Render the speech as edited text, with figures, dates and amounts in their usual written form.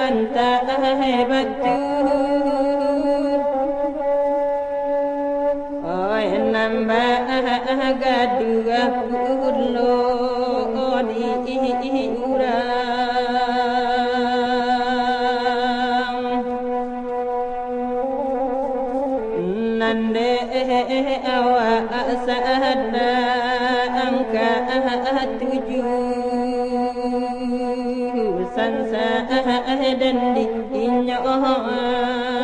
anta batu oi namba gadua kullo di urang nande awa asada angka tujuh sansa dan di nyoa